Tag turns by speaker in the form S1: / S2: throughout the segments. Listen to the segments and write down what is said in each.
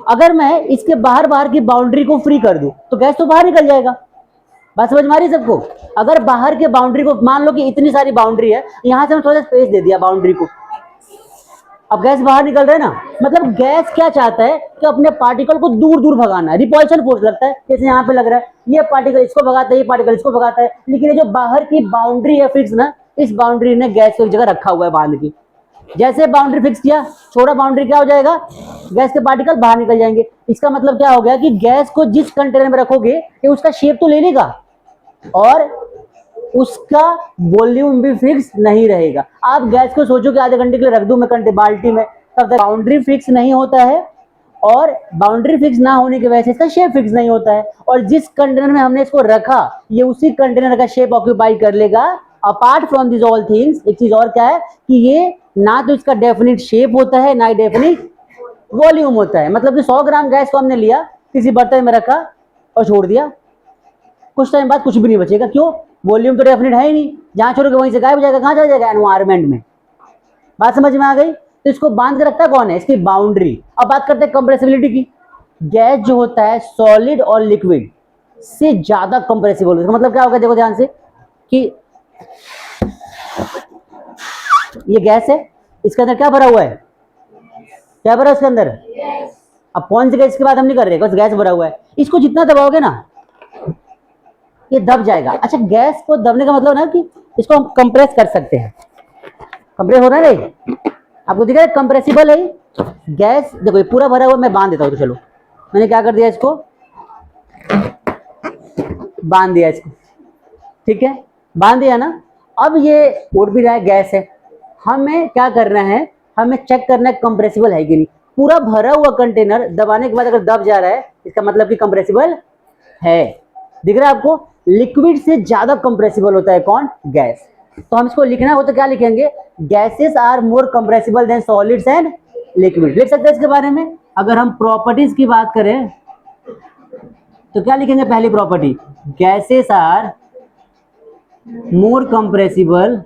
S1: अगर मैं इसके बाहर बाहर की बाउंड्री को फ्री कर दूं तो गैस तो बाहर निकल जाएगा। बात समझ में आ रही है सबको? अगर बाहर के बाउंड्री को, मान लो कि इतनी सारी बाउंड्री है, यहां से मैं थोड़ा सा स्पेस दे दिया बाउंड्री को, अब गैस बाहर निकल रहा है ना। मतलब गैस क्या चाहता है कि अपने पार्टिकल को दूर दूर भगाना है, रिपल्शन फोर्स लगता है, जैसे यहाँ पे लग रहा है, ये पार्टिकल इसको भगाता है, ये पार्टिकल इसको भगाता है। लेकिन ये जो बाहर की बाउंड्री है फिक्स ना, इस बाउंड्री ने गैस को एक जगह रखा हुआ है बांध के। जैसे बाउंड्री फिक्स किया, छोड़ा बाउंड्री, क्या हो जाएगा, गैस के पार्टिकल बाहर निकल जाएंगे। इसका मतलब क्या हो गया कि गैस को जिस कंटेनर में रखोगे ये उसका शेप तो ले लेगा और उसका वॉल्यूम भी फिक्स नहीं रहेगा। आप गैस को सोचो कि आधे घंटे के लिए रख दूं मैं कंटे बाल्टी में, तब तक बाउंड्री फिक्स नहीं होता है, और बाउंड्री फिक्स ना होने की वजह से इसका शेप फिक्स नहीं होता है, और जिस कंटेनर में हमने इसको रखा ये उसी कंटेनर का शेप ऑक्यूपाई कर लेगा। Apart from this all things, एक चीज और क्या है कि ये ना तो इसका डेफिनिट शेप होता है ना ही डेफिनिट वॉल्यूम होता है। मतलब कि 100 ग्राम गैस को हमने लिया, किसी बर्तन में रखा और छोड़ दिया, कुछ टाइम बाद कुछ भी नहीं बचेगा। क्यों? वॉल्यूम तो डेफिनेट है ही नहीं, जहां छोड़ोगे वहीं से गायब हो जाएगा। कहां चला जाएगा? एनवायरमेंट में। बात समझ में आ गई? तो इसको बांध के रखता कौन है? इसकी बाउंड्री। अब बात करते हैं कंप्रेसिबिलिटी की। गैस जो होता है सॉलिड और लिक्विड से ज्यादा कंप्रेसिबल होता है। मतलब क्या होगा, देखो ध्यान से, कि ये गैस है, इसके अंदर क्या भरा हुआ है? क्या भरा है इसके अंदर? अब कौन सी गैस की बात हम नहीं कर रहे, बस गैस भरा हुआ है। इसको जितना दबाओगे ना ये दब जाएगा। अच्छा, गैस को दबने का मतलब ना कि इसको हम कंप्रेस कर सकते हैं। कंप्रेस हो रहा है नहीं? आपको दिख रहा है कंप्रेसिबल है गैस। देखो ये पूरा भरा हुआ, मैं बांध देता हूँ। तो चलो, मैंने क्या कर दिया, इसको बांध दिया इसको, ठीक है, बांध दिया ना। अब ये उड़ भी रहा है, गैस है। हमें क्या करना है, हमें चेक करना है कंप्रेसिबल है कि नहीं। पूरा भरा हुआ कंटेनर दबाने के बाद अगर दब जा रहा है इसका मतलब कि कंप्रेसिबल है। दिख रहा है आपको? लिक्विड से ज्यादा कंप्रेसिबल होता है कौन? गैस। तो हम इसको लिखना हो तो क्या लिखेंगे? Gases are more compressible than solids and liquid. लिख सकते हैं इसके बारे में। अगर हम प्रॉपर्टीज की बात करें तो क्या लिखेंगे? पहली property, gases are more compressible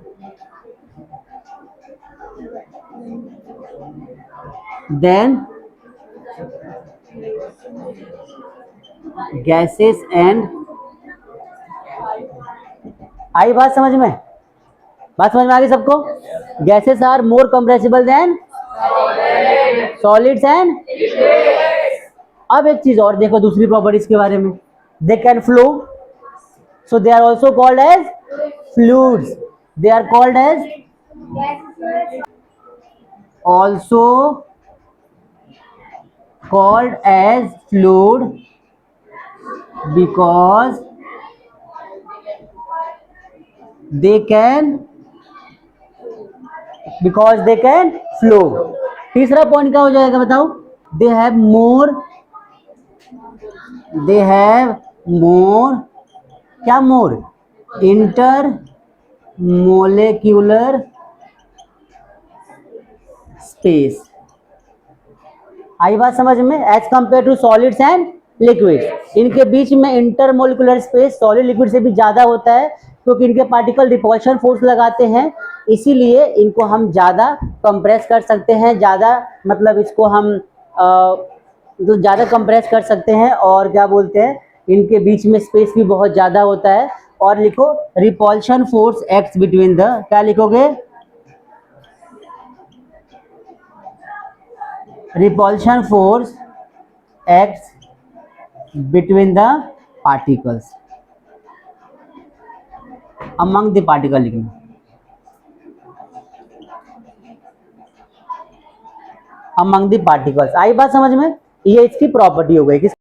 S1: than gases and, आई बात समझ में? बात समझ में आ गई सबको? Gases are more compressible than solids and. अब एक चीज और देखो दूसरी प्रॉपर्टीज के बारे में, they can flow, so they are also called as fluids. They are called as also called as fluid because they can flow। तीसरा पॉइंट क्या हो जाएगा बताओ? दे हैव मोर, क्या मोर? Inter molecular space. आई बात समझ में? As compare to solids and liquid, इनके बीच में इंटरमोलिकुलर स्पेस सॉलिड लिक्विड से भी ज्यादा होता है, क्योंकि इनके पार्टिकल रिपल्शन फोर्स लगाते हैं, इसीलिए इनको हम ज्यादा कंप्रेस कर सकते हैं। ज्यादा मतलब इसको हम तो ज्यादा कंप्रेस कर सकते हैं। और क्या बोलते हैं, इनके बीच में स्पेस भी बहुत ज्यादा होता है। और लिखो, repulsion force acts between the, क्या लिखोगे? repulsion force acts between the particles, among the particle लिखना, among the particles। आई बात समझ में? ये इसकी प्रॉपर्टी हो गई।